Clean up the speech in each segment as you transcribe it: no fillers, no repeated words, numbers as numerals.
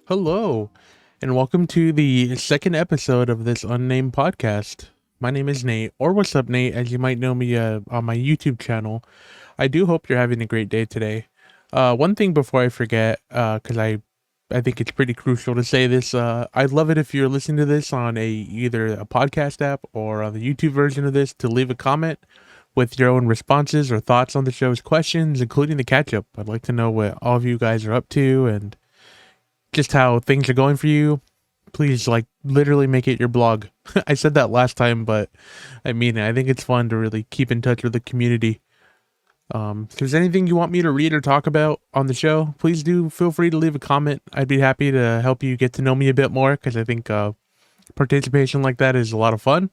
Hello, and welcome to the second episode of this unnamed podcast. My name is Nate, or WassupNate, as you might know me on my YouTube channel. I do hope you're having a great day today. One thing before I forget, because I think it's pretty crucial to say this. I'd love it if you're listening to this on either a podcast app or on the YouTube version of this to leave a comment with your own responses or thoughts on the show's questions, including the catch up. I'd like to know what all of you guys are up to and just how things are going for you. Please, like, literally make it your blog. I said that last time, but I mean, I think it's fun to really keep in touch with the community. If there's anything you want me to read or talk about on the show, please do feel free to leave a comment. I'd be happy to help you get to know me a bit more because I think participation like that is a lot of fun.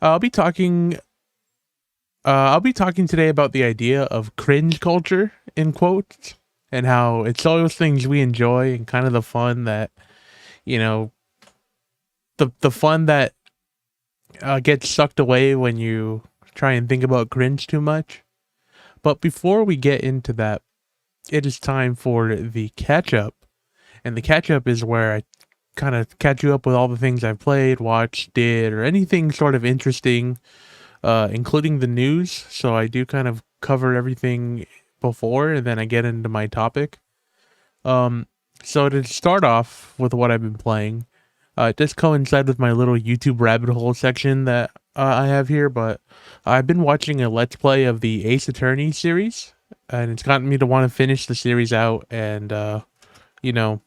I'll be talking. I'll be talking today about the idea of cringe culture in quotes and how it's all those things we enjoy and kind of the fun that you know the fun that gets sucked away when you try and think about cringe too much. But before we get into that, it is time for the catch up. And the catch up is where I kind of catch you up with all the things I've played, watched, did, or anything sort of interesting, including the news. So I do kind of cover everything before, and then I get into my topic. Um, so to start off with what I've been playing, it does coincide with my little YouTube rabbit hole section that I have here, but I've been watching a Let's Play of the Ace Attorney series, and it's gotten me to want to finish the series out and, you know,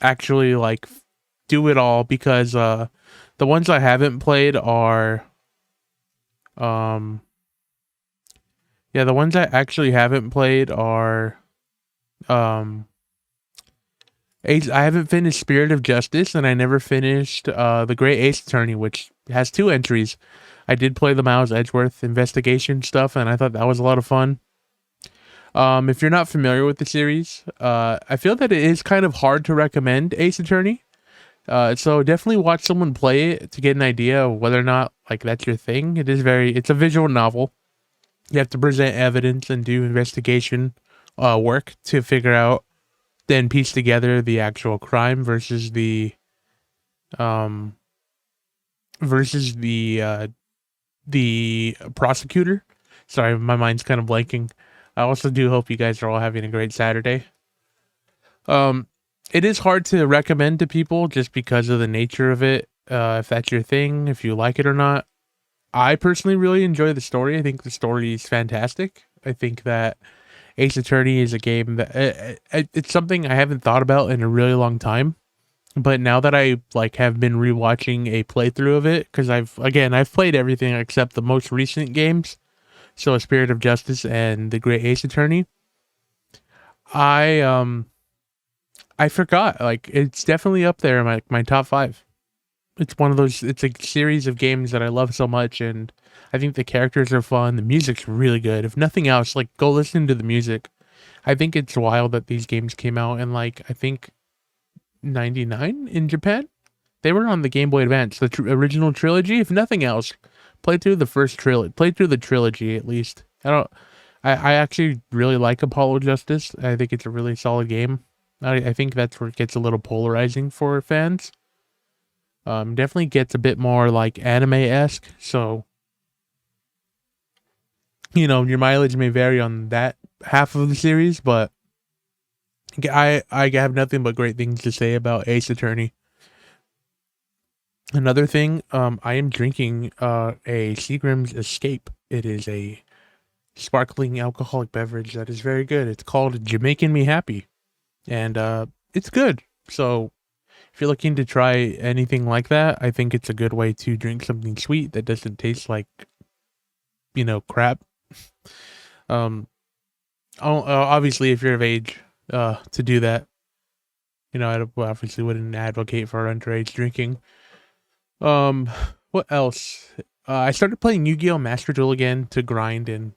actually, like, do it all because the ones I haven't played are, um, yeah, the ones I actually haven't played are, um, I haven't finished Spirit of Justice, and I never finished The Great Ace Attorney, which has two entries. I did play the Miles Edgeworth investigation stuff, and I thought that was a lot of fun. If you're not familiar with the series, I feel that it is kind of hard to recommend Ace Attorney. So definitely watch someone play it to get an idea of whether or not like that's your thing. It's a visual novel. You have to present evidence and do investigation work to figure out, then piece together the actual crime um versus the prosecutor. Sorry, my mind's kind of blanking. I also do hope you guys are all having a great Saturday. Um, it is hard to recommend to people just because of the nature of it. If that's your thing, if you like it or not. I personally really enjoy the story. I think the story is fantastic. I think that Ace Attorney is a game that it's something I haven't thought about in a really long time. But now that I like have been rewatching a playthrough of it, because I've played everything except the most recent games, so Spirit of Justice and The Great Ace Attorney. I I forgot, like, it's definitely up there in my top five. It's one of those. It's a series of games that I love so much, and I think the characters are fun. The music's really good. If nothing else, like, go listen to the music. I think it's wild that these games came out in, like, I think 99 in Japan. They were on the Game Boy Advance, the original trilogy. If nothing else, play through the first trilogy. Play through the trilogy at least. I don't. I actually really like Apollo Justice. I think it's a really solid game. I think that's where it gets a little polarizing for fans. Definitely gets a bit more like anime-esque. So, your mileage may vary on that half of the series, but I have nothing but great things to say about Ace Attorney. Another thing, I am drinking a Seagram's Escape. It is a sparkling alcoholic beverage that is very good. It's called Jamaican Me Happy, and it's good. So if you're looking to try anything like that, I think it's a good way to drink something sweet that doesn't taste like, crap. Um, obviously, if you're of age to do that, I obviously wouldn't advocate for underage drinking. Um, what else? I started playing Yu-Gi-Oh! Master Duel again to grind and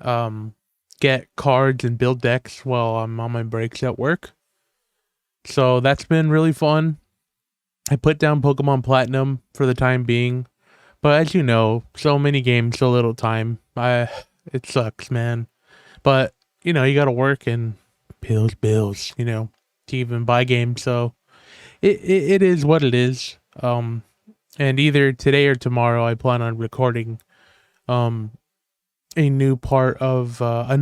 um get cards and build decks while I'm on my breaks at work. So that's been really fun. I put down Pokemon Platinum for the time being, but as you know, so many games, so little time. It sucks, man. But you gotta work and bills, bills. to even buy games. So it is what it is. And either today or tomorrow, I plan on recording um a new part of a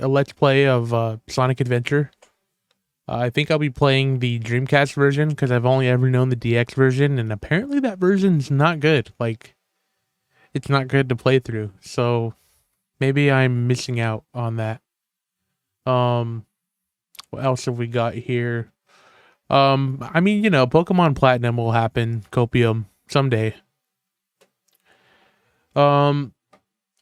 let's play of Sonic Adventure. I think I'll be playing the Dreamcast version because I've only ever known the DX version, and apparently that version's not good. Like, it's not good to play through. So maybe I'm missing out on that. What else have we got here? I mean, Pokemon Platinum will happen, Copium, someday. Um,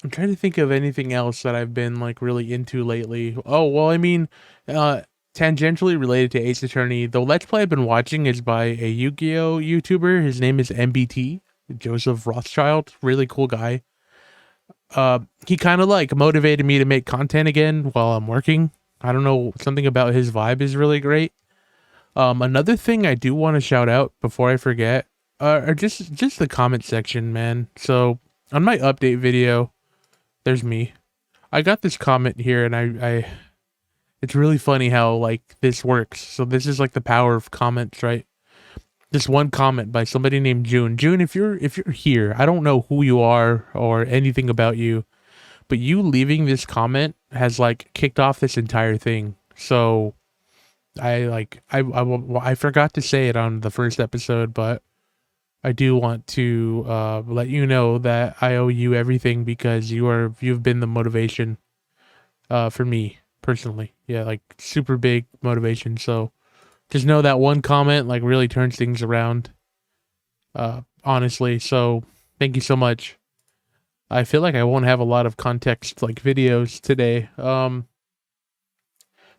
I'm trying to think of anything else that I've been like really into lately. Oh, well, I mean, tangentially related to Ace Attorney, the Let's Play I've been watching is by a Yu-Gi-Oh YouTuber. His name is MBT, Joseph Rothschild. Really cool guy. He kind of like motivated me to make content again while I'm working. I don't know, something about his vibe is really great. Another thing I do want to shout out before I forget, are just the comment section, man. So on my update video, there's me. I got this comment here, and I it's really funny how like this works. So this is like the power of comments, right? This one comment by somebody named June. June, if you're here, I don't know who you are or anything about you, but you leaving this comment has like kicked off this entire thing. So I forgot to say it on the first episode, but I do want to let you know that I owe you everything because you've been the motivation for me personally. Yeah, like super big motivation. So just know that one comment like really turns things around. Honestly. So thank you so much. I feel like I won't have a lot of context like videos today.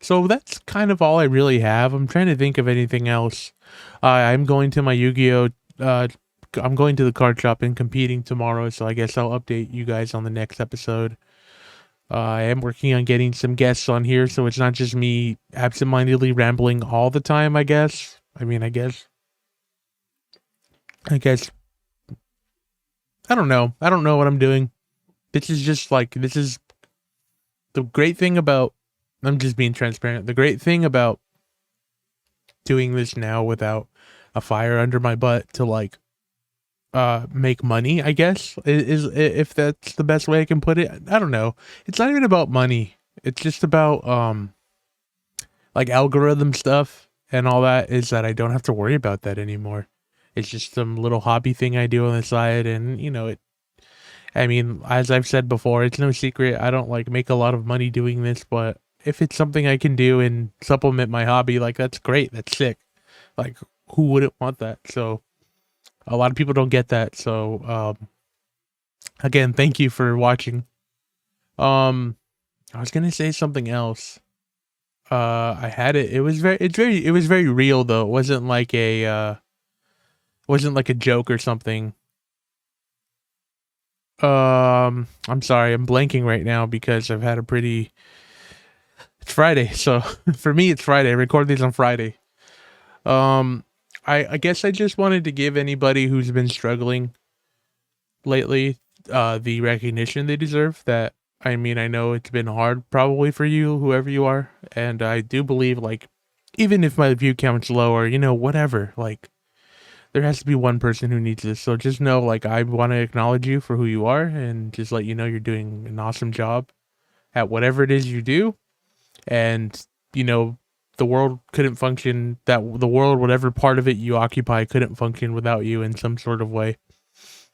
So that's kind of all I really have. I'm trying to think of anything else. I'm going to my Yu-Gi-Oh! I'm going to the card shop and competing tomorrow, so I guess I'll update you guys on the next episode. I am working on getting some guests on here, so it's not just me absentmindedly rambling all the time, I guess. I guess. I don't know. I don't know what I'm doing. This is the great thing about, I'm just being transparent. The great thing about doing this now without a fire under my butt to like make money, I guess, is if that's the best way I can put it. I don't know. It's not even about money. It's just about like algorithm stuff and all that, is that I don't have to worry about that anymore. It's just some little hobby thing I do on the side, and as I've said before, it's no secret I don't like make a lot of money doing this, but if it's something I can do and supplement my hobby, like that's great. That's sick. Like who wouldn't want that? So a lot of people don't get that. So again, thank you for watching. I was gonna say something else. I had it. It was very real though. It wasn't like a joke or something. I'm sorry, I'm blanking right now because I've had a pretty. It's Friday, so for me it's Friday. I record these on Friday. I guess I just wanted to give anybody who's been struggling lately the recognition they deserve. That I know it's been hard probably for you, whoever you are, and I do believe like even if my view count's low or whatever, like there has to be one person who needs this. So just know like I want to acknowledge you for who you are and just let you know you're doing an awesome job at whatever it is you do. And the world couldn't function, whatever part of it you occupy couldn't function without you in some sort of way,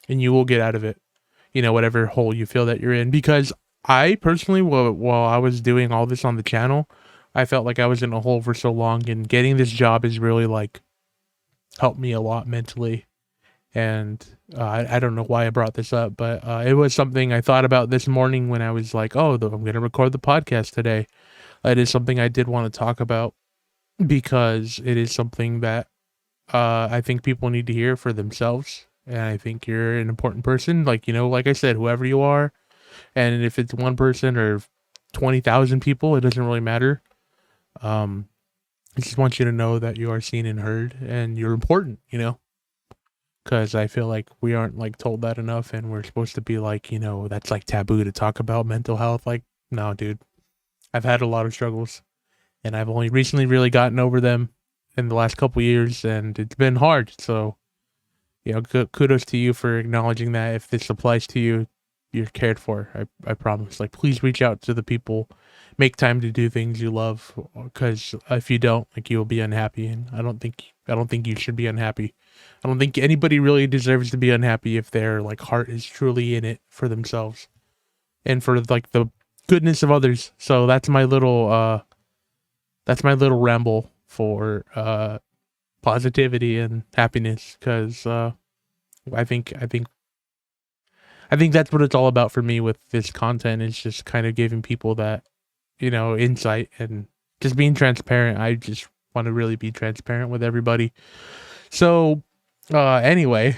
and you will get out of it, whatever hole you feel that you're in. Because I personally, while I was doing all this on the channel, I felt like I was in a hole for so long, and getting this job is really like helped me a lot mentally. And I don't know why I brought this up, but it was something I thought about this morning when I was like, I'm going to record the podcast today. It is something I did want to talk about because it is something that I think people need to hear for themselves. And I think you're an important person. Like, like I said, whoever you are, and if it's one person or 20,000 people, it doesn't really matter. I just want you to know that you are seen and heard and you're important, because I feel like we aren't like told that enough, and we're supposed to be like, that's like taboo to talk about mental health. Like, no, dude. I've had a lot of struggles, and I've only recently really gotten over them in the last couple years, and it's been hard. So, kudos to you for acknowledging that. If this applies to you, you're cared for. I promise. Like, please reach out to the people, make time to do things you love, because if you don't, like, you will be unhappy, and I don't think you should be unhappy. I don't think anybody really deserves to be unhappy if their like heart is truly in it for themselves and for like the goodness of others. So that's my little ramble for positivity and happiness, because I think that's what it's all about for me with this content, is just kind of giving people that, insight and just being transparent. I just want to really be transparent with everybody. So anyway,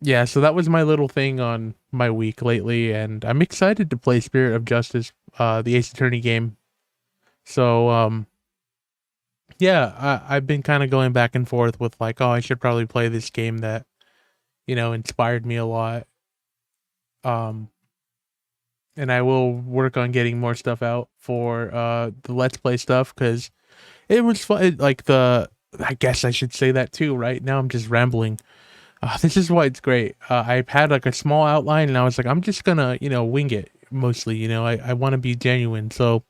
yeah, so that was my little thing on my week lately, and I'm excited to play Spirit of Justice, the Ace Attorney game. So yeah, I've been kind of going back and forth with like, oh, I should probably play this game that, inspired me a lot. And I will work on getting more stuff out for the Let's Play stuff, because it was fun. I guess I should say that too, right? Now I'm just rambling. This is why it's great. I've had like a small outline, and I was like, I'm just gonna, wing it mostly. I want to be genuine. So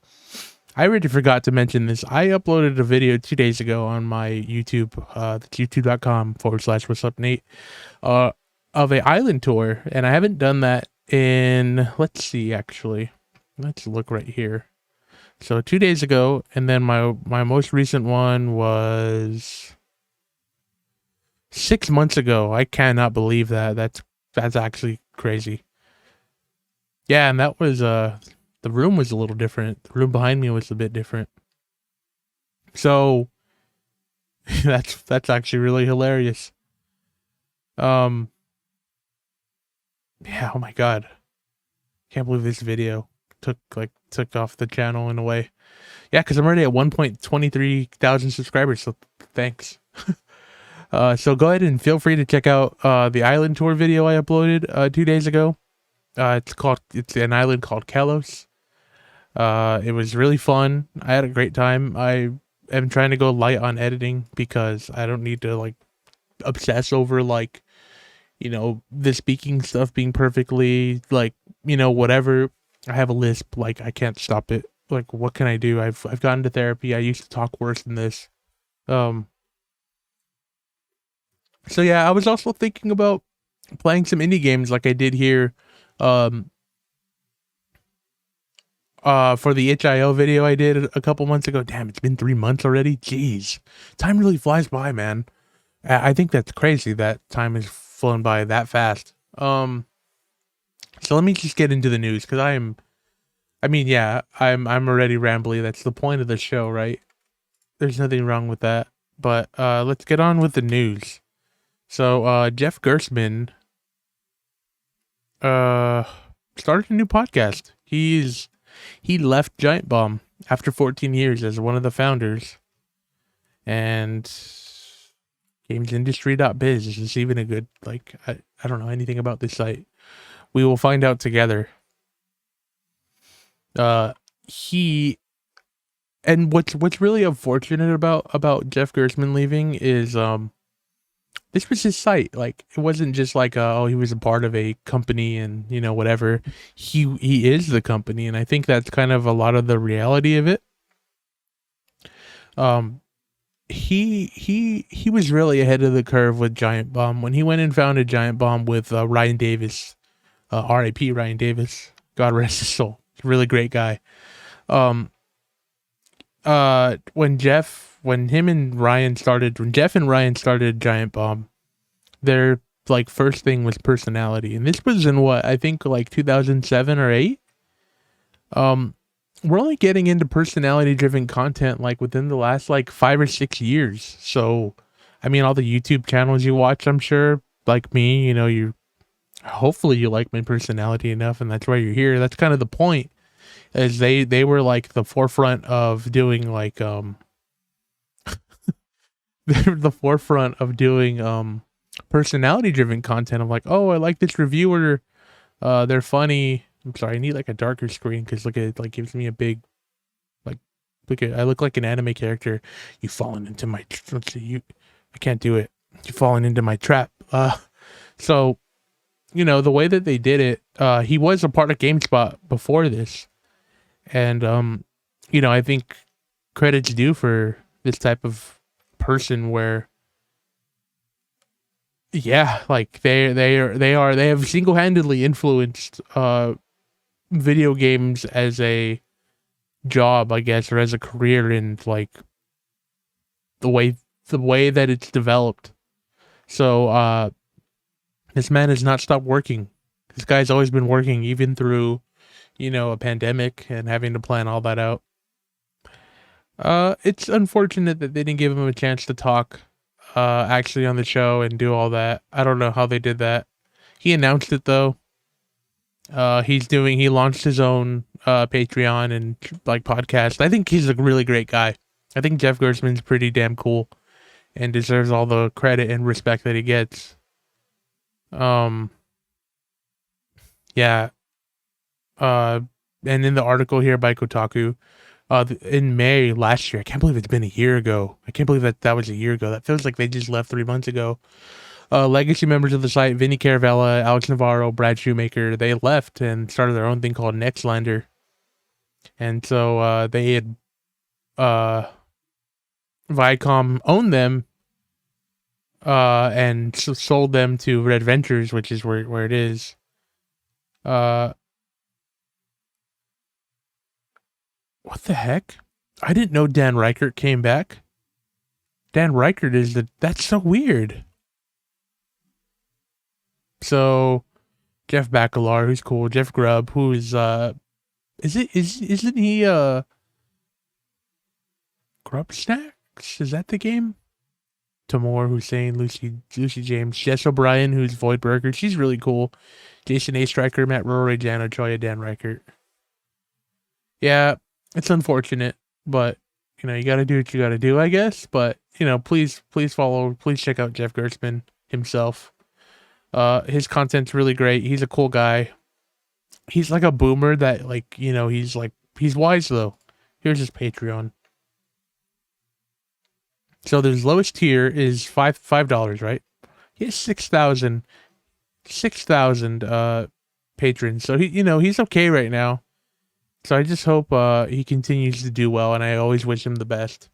I already forgot to mention this. I uploaded a video 2 days ago on my YouTube, that's youtube.com/WassupNate, of a island tour, and I haven't done that in, let's see, actually, let's look right here. So 2 days ago, and then my most recent one was 6 months ago. I cannot believe that. That's actually crazy. Yeah, and that was the room was a little different. The room behind me was a bit different. So that's actually really hilarious. Yeah, oh my god. Can't believe this video took off the channel in a way. Yeah, because I'm already at 1.23 thousand subscribers, so thanks. So go ahead and feel free to check out the island tour video I uploaded 2 days ago. It's an island called Kalos. It was really fun. I had a great time. I am trying to go light on editing because I don't need to like obsess over like, the speaking stuff being perfectly like, whatever. I have a lisp, like I can't stop it. Like, what can I do? I've gotten to therapy. I used to talk worse than this. So yeah, I was also thinking about playing some indie games like I did here for the itch.io video I did a couple months ago. Damn, it's been 3 months already. Jeez, time really flies by, man. I think that's crazy that time has flown by that fast. So let me just get into the news, because I'm already rambly. That's the point of the show, right? There's nothing wrong with that. But let's get on with the news. So Jeff Gerstmann started a new podcast. He left Giant Bomb after 14 years as one of the founders. And gamesindustry.biz is this even a good, like, I don't know anything about this site. We will find out together. And what's really unfortunate about Jeff Gerstmann leaving is this was his site. Like, it wasn't just like he was a part of a company and whatever. He is the company, and I think that's kind of a lot of the reality of it. He was really ahead of the curve with Giant Bomb when he went and founded Giant Bomb with Ryan Davis, R.I.P. Ryan Davis, God rest his soul. He's a really great guy. When Jeff and Ryan started Giant Bomb, their like first thing was personality, and this was in what I think like 2007 or 8. We're only getting into personality driven content like within the last like 5 or 6 years. So, I mean, all the YouTube channels you watch, I'm sure, like me, hopefully you like my personality enough, and that's why you're here. That's kind of the point. As they were like the forefront of doing like they're the forefront of doing personality driven content. I'm like, oh, I like this reviewer, they're funny. I'm sorry, I need like a darker screen because look at it, like gives me a big Like, I look like an anime character. You've fallen into my, let's see, I can't do it. You've fallen into my trap. So, the way that they did it, he was a part of GameSpot before this. And, I think credit's due for this type of person where, yeah, like they have single-handedly influenced, video games as a job, I guess, or as a career in like the way that it's developed. So, this man has not stopped working. This guy's always been working, even through, a pandemic and having to plan all that out. It's unfortunate that they didn't give him a chance to talk, actually on the show and do all that. I don't know how they did that. He announced it though. He launched his own, Patreon and like podcast. I think he's a really great guy. I think Jeff Gerstmann's pretty damn cool and deserves all the credit and respect that he gets. Um, yeah. And in the article here by Kotaku, in May last year, I can't believe it's been a year ago. I can't believe that was a year ago. That feels like they just left 3 months ago. Legacy members of the site, Vinny Caravella, Alex Navarro, Brad Shoemaker, they left and started their own thing called Nextlander. And so, they had, Viacom owned them, and sold them to Red Ventures, which is where it is. What the heck? I didn't know Dan Reichert came back. Dan Reichert that's so weird. So, Jeff Bakalar, who's cool, Jeff Grubb, who's, isn't he, Grub Snacks? Is that the game? Tamor Hussein, Lucy James, Jess O'Brien, who's Void Burger. She's really cool. Jason A. Striker, Matt Rory, Jan Ochoa, Dan Reichert. Yeah, it's unfortunate, but you gotta do what you gotta do, I guess. But please check out Jeff Gerstmann himself. His content's really great. He's a cool guy. He's like a boomer that he's wise though. Here's his Patreon. So the lowest tier is $5, right? He has 6,000 patrons. So he's okay right now. So I just hope he continues to do well, and I always wish him the best.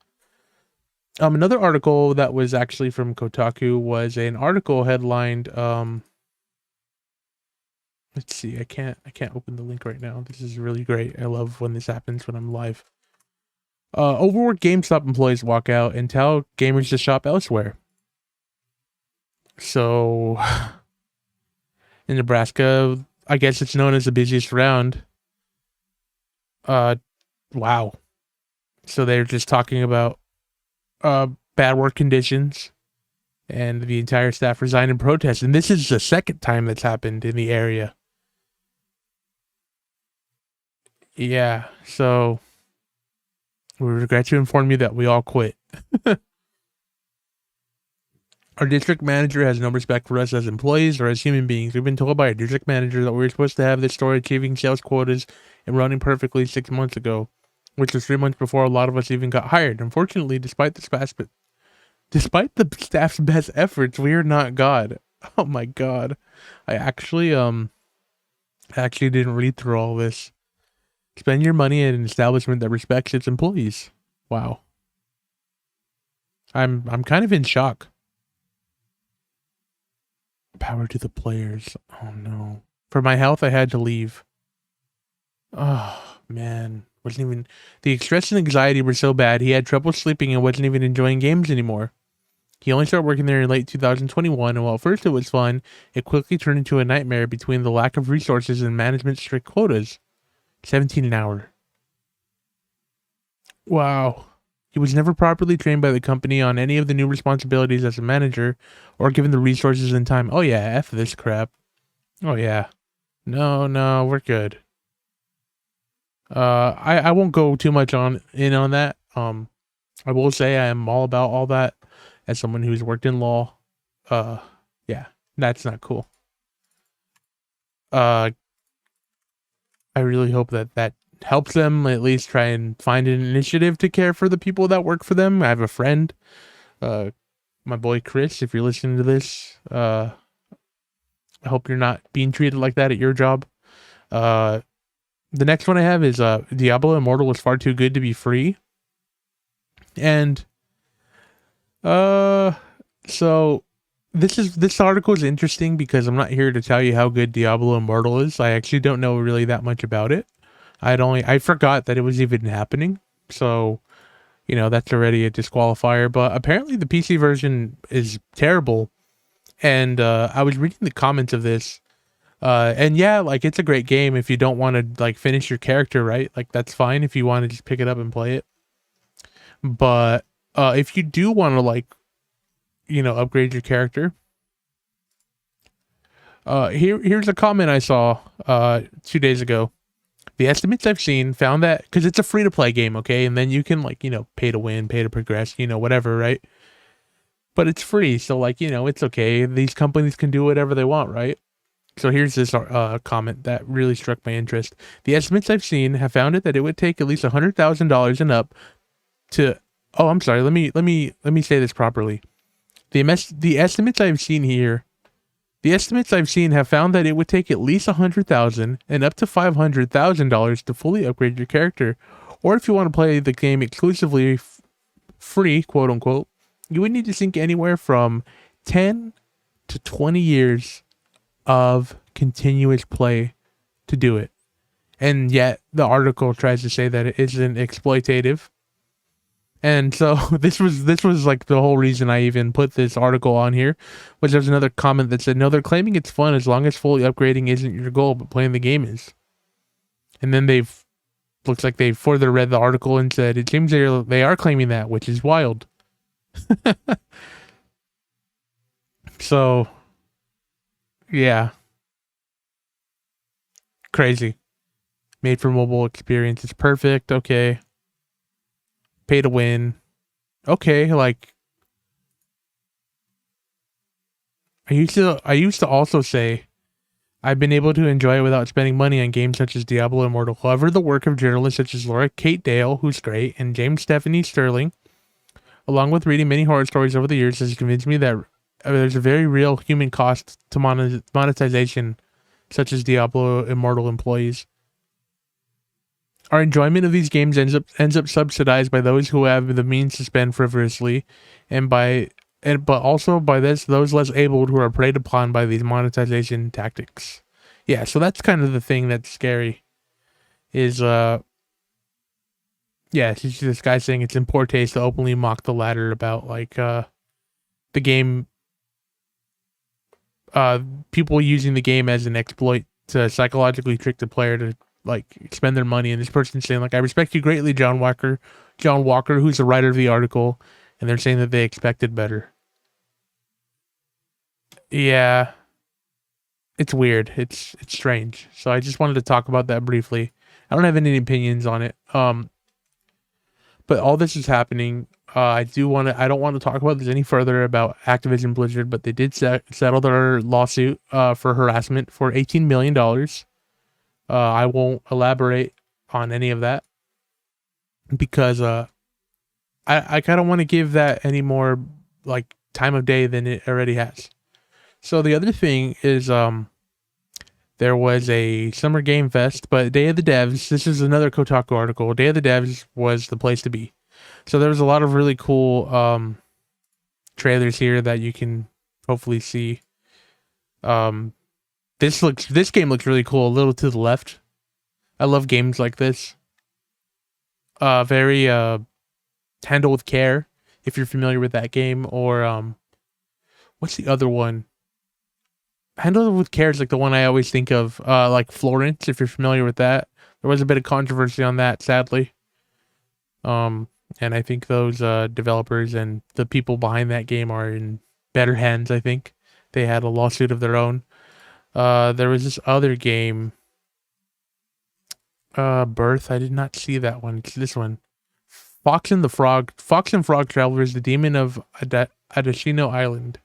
Another article that was actually from Kotaku was an article headlined, let's see, I can't open the link right now. This is really great. I love when this happens when I'm live. Overworked GameStop employees walk out and tell gamers to shop elsewhere. So, in Nebraska, I guess it's known as the busiest round. Wow. So they're just talking about, bad work conditions, and the entire staff resigned in protest. And this is the second time that's happened in the area. Yeah, so we regret to inform you that we all quit. Our district manager has no respect for us as employees or as human beings. We've been told by our district manager that we were supposed to have this store achieving sales quotas and running perfectly 6 months ago, which was 3 months before a lot of us even got hired. Unfortunately, despite the staff's best efforts, we are not God. Oh my God. I actually didn't read through all this. Spend your money at an establishment that respects its employees. Wow. I'm kind of in shock. Power to the players. Oh no. For my health, I had to leave. Oh man. The stress and anxiety were so bad, he had trouble sleeping and wasn't even enjoying games anymore. He only started working there in late 2021, and while at first it was fun, it quickly turned into a nightmare between the lack of resources and management's strict quotas. 17 an hour. Wow. He was never properly trained by the company on any of the new responsibilities as a manager, or given the resources and time. Oh yeah, F this crap. Oh yeah. No, we're good. I won't go too much on that. I will say I am all about all that as someone who's worked in law. Yeah, that's not cool. I really hope that helps them at least try and find an initiative to care for the people that work for them. I have a friend, my boy Chris, if you're listening to this, I hope you're not being treated like that at your job. The next one I have is Diablo Immortal was far too good to be free. And so this article is interesting because I'm not here to tell you how good Diablo Immortal is. I actually don't know really that much about it. I forgot that it was even happening. So, that's already a disqualifier. But apparently the PC version is terrible. And I was reading the comments of this. And yeah, like it's a great game if you don't want to like finish your character, right? Like that's fine if you want to just pick it up and play it. But if you do want to like, upgrade your character, here's a comment I saw 2 days ago. The estimates I've seen found that because it's a free to play game, okay, and then you can like pay to win, pay to progress, whatever, right? But it's free, so like it's okay. These companies can do whatever they want, right? So here's this comment that really struck my interest. The estimates I've seen have found it that it would take at least $100,000 and up to. Oh, I'm sorry. Let me say this properly. The estimates I've seen here. The estimates I've seen have found that it would take at least $100,000 and up to $500,000 to fully upgrade your character, or if you want to play the game exclusively free, quote unquote, you would need to sink anywhere from 10 to 20 years of continuous play to do it. And yet the article tries to say that it isn't exploitative. And so this was like the whole reason I even put this article on here, which there's another comment that said, no, they're claiming it's fun as long as fully upgrading isn't your goal, but playing the game is. And then looks like they further read the article and said, it seems they are claiming that, which is wild. So, yeah. Crazy. Made for mobile experience. It's perfect. Okay. Pay to win. Okay, like I used to also say I've been able to enjoy it without spending money on games such as Diablo Immortal. However, the work of journalists such as Laura Kate Dale, who's great, and James Stephanie Sterling, along with reading many horror stories over the years, has convinced me that there's a very real human cost to monetization, such as Diablo Immortal employees. Our enjoyment of these games ends up subsidized by those who have the means to spend frivolously, but also by those less able who are preyed upon by these monetization tactics. Yeah, so that's kind of the thing that's scary. Is this guy saying it's in poor taste to openly mock the latter about like the game, people using the game as an exploit to psychologically trick the player to like spend their money, and this person saying like, I respect you greatly, John Walker, who's the writer of the article, and they're saying that they expected better. Yeah, it's weird. It's strange. So I just wanted to talk about that briefly. I don't have any opinions on it. But all this is happening. I don't want to talk about this any further about Activision Blizzard, but they did settle their lawsuit for harassment for $18 million. I won't elaborate on any of that because I kind of want to give that any more like time of day than it already has. So the other thing is there was a Summer Game Fest, but Day of the Devs, this is another Kotaku article, Day of the Devs was the place to be. So there was a lot of really cool trailers here that you can hopefully see. This game looks really cool, a little to the left. I love games like this. Very Handle with Care, if you're familiar with that game, or what's the other one? Handle with Care is like the one I always think of, like Florence, if you're familiar with that. There was a bit of controversy on that, sadly. And I think those developers and the people behind that game are in better hands, I think. They had a lawsuit of their own. There was this other game, Birth. I did not see that one. It's this one. Fox and Frog Travelers, the Demon of Adashino Island.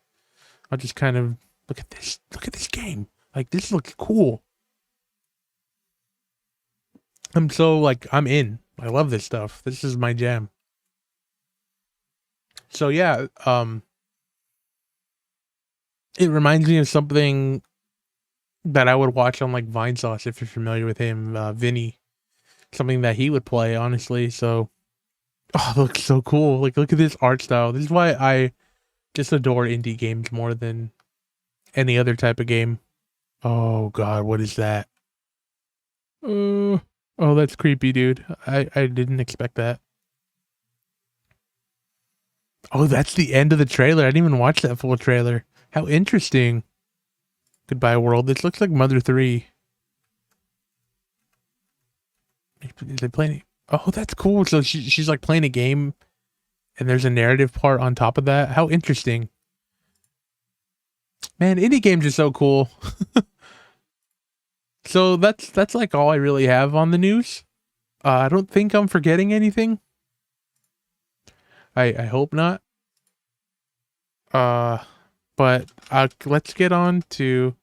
I'll just kind of look at this game. Like, this looks cool. I'm so like, I'm in. I love this stuff. This is my jam. So yeah, it reminds me of something that I would watch on like Vine Sauce, if you're familiar with him, Vinny. Something that he would play, honestly. So, oh, it looks so cool. Like, look at this art style. This is why I just adore indie games more than any other type of game. Oh god, what is that? Oh, oh, that's creepy, dude. I didn't expect that. Oh, that's the end of the trailer. I didn't even watch that full trailer. How interesting. Goodbye, world. This looks like Mother 3. Is they playing? Oh, that's cool. So she's like playing a game, and there's a narrative part on top of that. How interesting. Man, indie games are so cool. So that's like all I really have on the news. I don't think I'm forgetting anything. I hope not. Uh, but let's get on to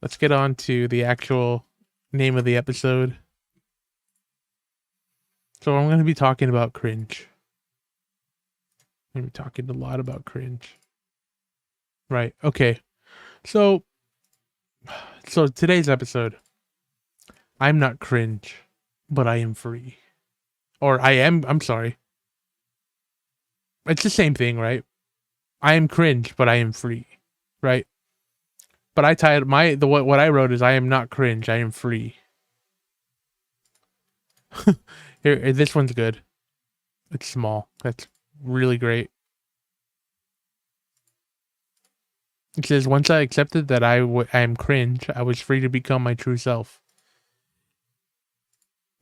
the actual name of the episode. So I'm going to be talking about cringe. I'm going to be talking a lot about cringe. Right. Okay. So today's episode, I'm not cringe, but I am free. Or I'm sorry. It's the same thing, right? I am cringe, but I am free. Right? But I titled what I wrote is I am not cringe, I am free. Here, this one's good. It's small. That's really great. It says, once I accepted that I am cringe, I was free to become my true self.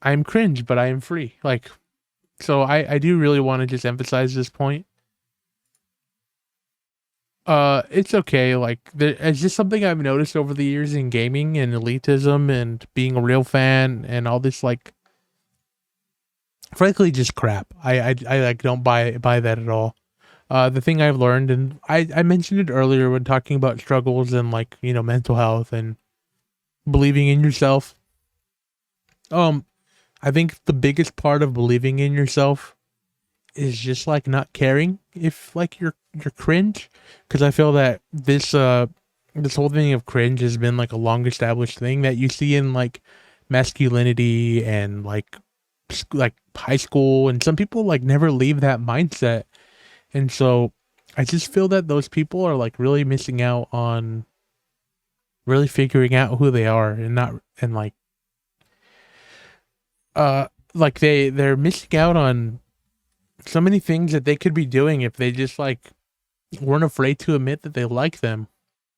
I am cringe, but I am free. Like, so I do really want to just emphasize this point. It's okay. Like, it's just something I've noticed over the years in gaming and elitism and being a real fan and all this, like, frankly, just crap. I like don't buy that at all. The thing I've learned, and I mentioned it earlier when talking about struggles and like, you know, mental health and believing in yourself. I think the biggest part of believing in yourself is just like not caring if like you're cringe, because I feel that this whole thing of cringe has been like a long established thing that you see in like masculinity and like high school, and some people like never leave that mindset. And so I just feel that those people are like really missing out on really figuring out who they are, and not and like they're missing out on so many things that they could be doing if they just like weren't afraid to admit that they like them.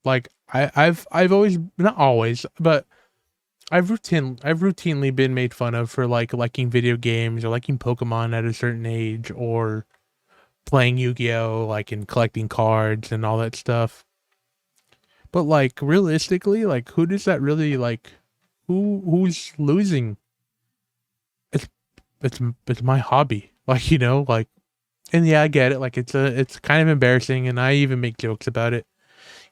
Like I've always, not always, but I've routinely been made fun of for like liking video games or liking Pokemon at a certain age, or playing Yu-Gi-Oh, like, and collecting cards and all that stuff. But like realistically, like who does that really like? Who's losing? It's it's my hobby. Like, you know, like, and yeah, I get it. Like it's kind of embarrassing, and I even make jokes about it.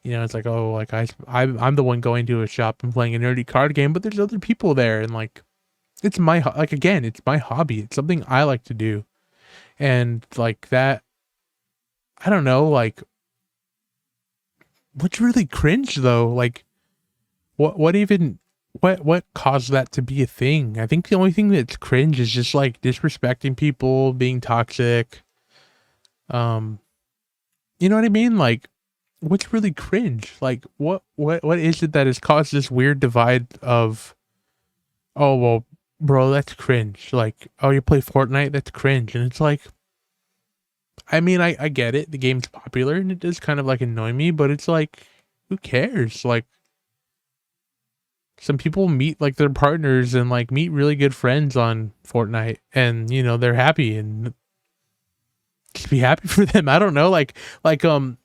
You know, it's like, oh, like I'm the one going to a shop and playing a nerdy card game, but there's other people there, and like it's like, again, it's my hobby. It's something I like to do, and like that. I don't know, like, what's really cringe though? Like, what even what caused that to be a thing? I think the only thing that's cringe is just like disrespecting people, being toxic. Um, you know what I mean? Like, what's really cringe? Like, what is it that has caused this weird divide of, oh well, bro, that's cringe. Like, oh, you play Fortnite, that's cringe, and it's like, I mean, I get it. The game's popular and it does kind of like annoy me, but it's like, who cares? Like, some people meet like their partners and like meet really good friends on Fortnite, and you know, they're happy, and just be happy for them. I don't know.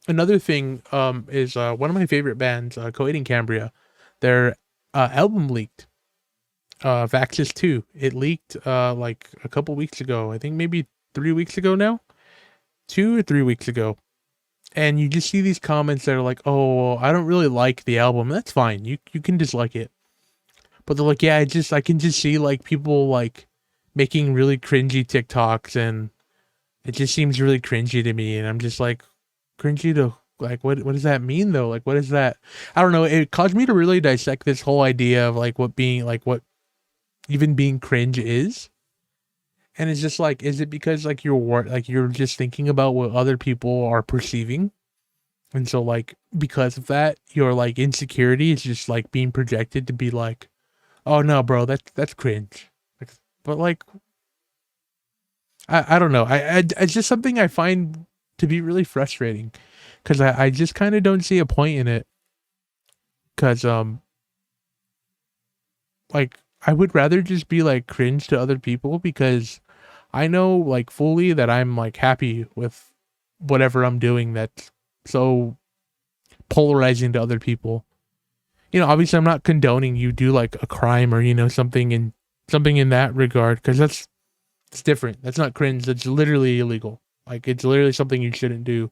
Another thing is one of my favorite bands, Coed and Cambria, their album leaked. Vaxis 2. It leaked like a couple weeks ago. I think maybe 3 weeks ago now. 2 or 3 weeks ago. And you just see these comments that are like, "Oh, I don't really like the album." That's fine. You can dislike it. But they're like, yeah, I can just see like people like making really cringy TikToks, and it just seems really cringy to me. And I'm just like, cringy to like, what does that mean though? Like, what is that? I don't know. It caused me to really dissect this whole idea of like what even being cringe is. And it's just like, is it because like you're just thinking about what other people are perceiving? And so like because of that, your like insecurity is just like being projected to be like, oh no, bro, that's cringe. Like, but like I don't know. It's just something I find to be really frustrating because I just kind of don't see a point in it. Because like I would rather just be like cringe to other people because I know like fully that I'm like happy with whatever I'm doing that's so polarizing to other people. You know, obviously I'm not condoning you do like a crime or, you know, something in that regard, because it's different. That's not cringe. That's literally illegal. Like it's literally something you shouldn't do.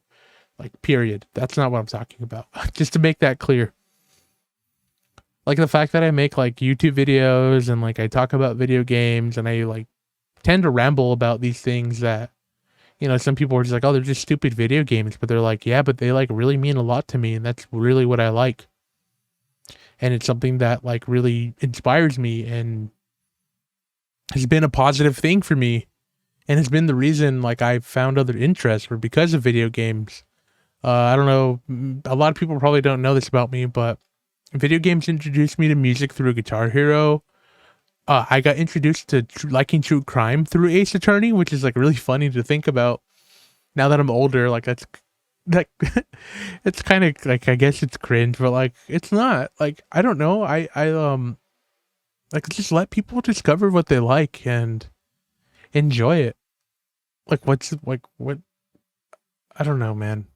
Like period. That's not what I'm talking about. Just to make that clear. Like the fact that I make like YouTube videos and like I talk about video games and I like tend to ramble about these things that, you know, some people are just like, oh, they're just stupid video games, but they're like, yeah, but they like really mean a lot to me, and that's really what I like. And it's something that like really inspires me and has been a positive thing for me, and has been the reason like I've found other interests or because of video games. I don't know, a lot of people probably don't know this about me, but video games introduced me to music through Guitar Hero. I got introduced to liking true crime through Ace Attorney, which is like really funny to think about now that I'm older. Like that's like it's kind of like, I guess it's cringe, but like it's not. Like I don't know. I like just let people discover what they like and enjoy it. Like what's like what I don't know, man.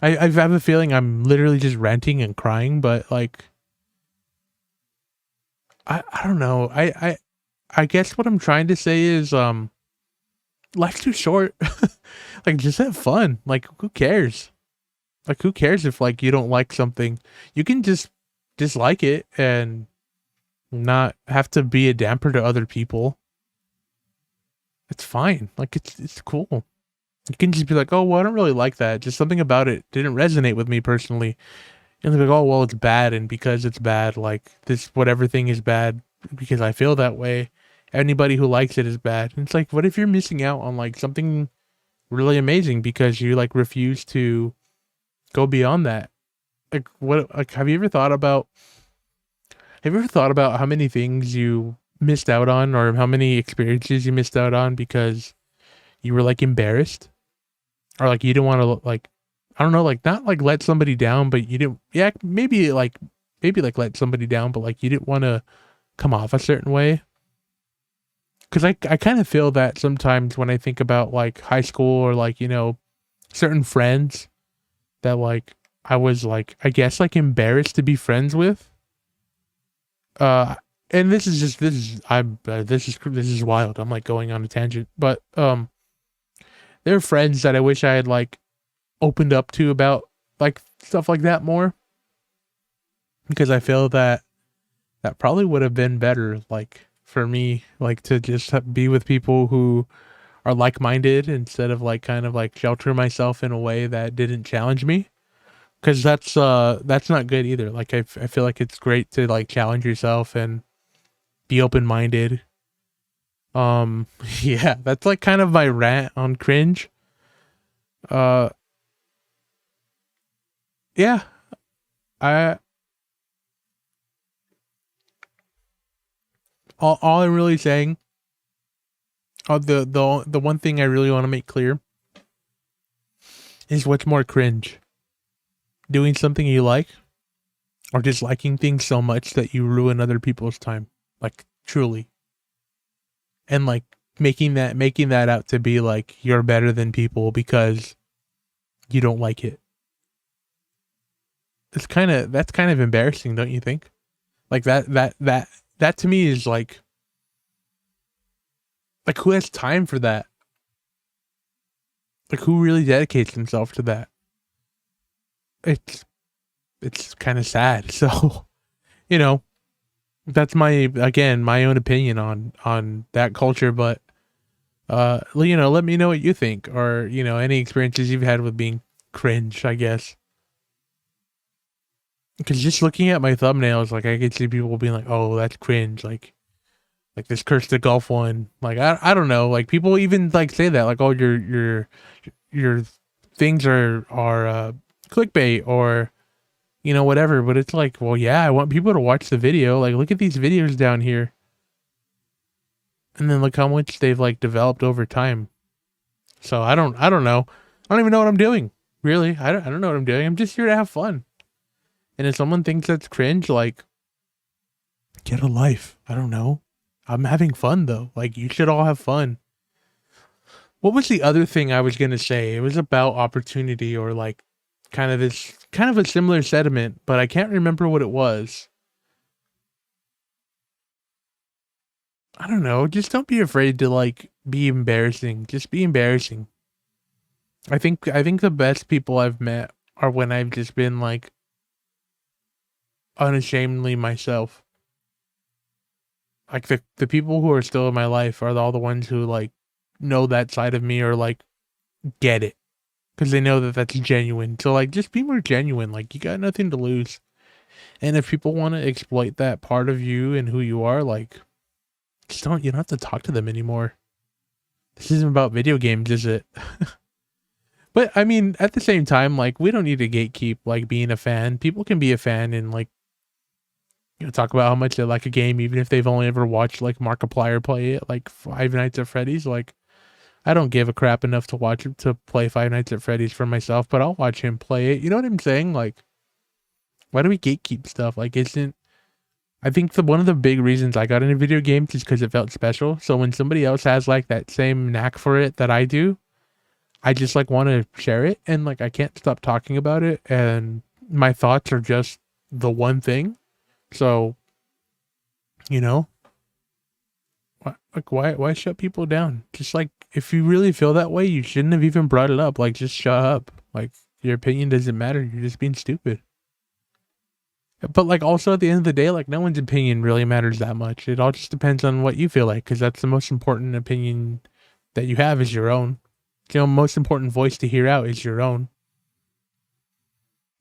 I have a feeling I'm literally just ranting and crying, but like I don't know. I guess what I'm trying to say is life's too short. Like just have fun. Like who cares? Like who cares if like you don't like something? You can just dislike it and not have to be a damper to other people. It's fine. Like it's cool. You can just be like, oh well, I don't really like that. Just something about it didn't resonate with me personally. And they're like, oh well, it's bad, and because it's bad, like this whatever thing is bad because I feel that way. Anybody who likes it is bad. And it's like, what if you're missing out on like something really amazing because you like refuse to go beyond that? Like what? Like have you ever thought about how many things you missed out on, or how many experiences you missed out on because you were like embarrassed, or like you didn't want to like, I don't know, like not like let somebody down, but you didn't, yeah, maybe like let somebody down, but like you didn't want to come off a certain way. Cause I kind of feel that sometimes when I think about like high school or like, you know, certain friends that like I was like, I guess like embarrassed to be friends with. Uh, and this is wild. I'm like going on a tangent, but there are friends that I wish I had like opened up to about like stuff like that more, because I feel that that probably would have been better, like for me, like to just be with people who are like-minded instead of like kind of like shelter myself in a way that didn't challenge me, because that's not good either. Like I feel like it's great to like challenge yourself and be open-minded. Yeah, that's like kind of my rant on cringe. uh yeah, I all I'm really saying, the one thing I really want to make clear is what's more cringe: doing something you like, or just liking things so much that you ruin other people's time, like truly, and like making that out to be like you're better than people because you don't like it. That's kind of embarrassing, don't you think? Like that to me is like who has time for that? Like who really dedicates himself to that? It's it's kind of sad. So, you know, That's my own opinion on that culture, but let me know what you think, or any experiences you've had with being cringe, I guess. Because just looking at my thumbnails, like I could see people being like, "Oh, that's cringe," like this Curse the Golf one. Like I don't know. Like people even like say that, like, "Oh, your things are clickbait," or whatever. But it's like, well, yeah, I want people to watch the video. Like, look at these videos down here, and then look how much they've like developed over time. So I don't know. I don't even know what I'm doing. Really, I don't know what I'm doing. I'm just here to have fun. And if someone thinks that's cringe, like, get a life. I don't know. I'm having fun though. Like, you should all have fun. What was the other thing I was gonna say? It was about opportunity, or like kind of a similar sentiment, but I can't remember what it was. I don't know. Just don't be afraid to like be embarrassing. Just be embarrassing. I think the best people I've met are when I've just been like unashamedly myself. Like the people who are still in my life are all the ones who like know that side of me, or like get it, because they know that that's genuine. So like, just be more genuine. Like, you got nothing to lose. And if people want to exploit that part of you and who you are, like, just don't. You don't have to talk to them anymore. This isn't about video games, is it? But I mean, at the same time, like, we don't need to gatekeep like being a fan. People can be a fan and like talk about how much they like a game, even if they've only ever watched like Markiplier play it, like Five Nights at Freddy's. Like, I don't give a crap enough to watch him to play Five Nights at Freddy's for myself, but I'll watch him play it. You know what I'm saying? Like, why do we gatekeep stuff? Like, isn't I think one of the big reasons I got into video games is because it felt special. So when somebody else has like that same knack for it that I do, I just like want to share it, and like I can't stop talking about it, and my thoughts are just the one thing. So, you know, like why shut people down? Just like, if you really feel that way, you shouldn't have even brought it up. Like, just shut up. Like, your opinion doesn't matter. You're just being stupid. But like, also at the end of the day, like, no one's opinion really matters that much. It all just depends on what you feel like, because that's the most important opinion that you have, is your own. Most important voice to hear out is your own.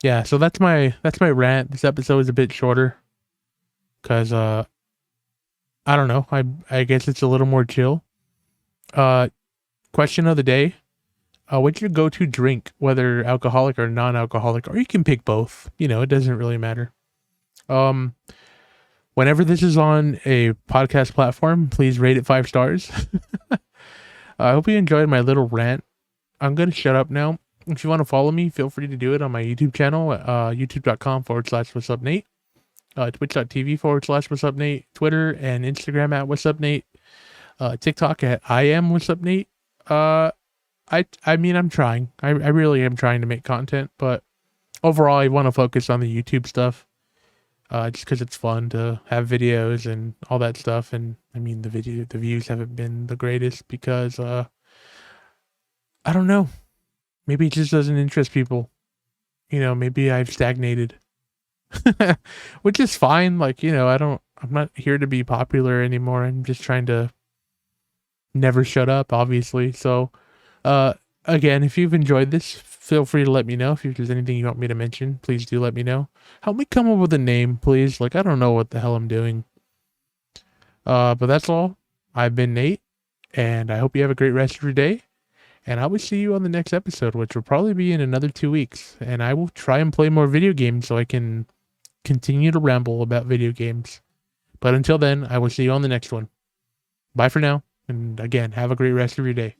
Yeah, so that's my rant. This episode is a bit shorter because I don't know. I guess it's a little more chill. Uh Question of the day. What's your go-to drink, whether alcoholic or non-alcoholic, or you can pick both. It doesn't really matter. Um Whenever this is on a podcast platform, please rate it 5 stars. I hope you enjoyed my little rant. I'm gonna shut up now. If you want to follow me, feel free to do it on my YouTube channel, youtube.com/WassupNate, twitch.tv/WassupNate, Twitter and Instagram at WassupNate, TikTok at I am WassupNate. I mean, I'm trying. I really am trying to make content, but overall, I want to focus on the YouTube stuff. Just because it's fun to have videos and all that stuff. And I mean, the views haven't been the greatest because I don't know. Maybe it just doesn't interest people. Maybe I've stagnated, which is fine. Like, I'm not here to be popular anymore. I'm just trying to never shut up, obviously. So, again, if you've enjoyed this, feel free to let me know. If there's anything you want me to mention, please do let me know. Help me come up with a name, please. Like, I don't know what the hell I'm doing. But that's all. I've been Nate, and I hope you have a great rest of your day. And I will see you on the next episode, which will probably be in another 2 weeks. And I will try and play more video games so I can continue to ramble about video games. But until then, I will see you on the next one. Bye for now. And again, have a great rest of your day.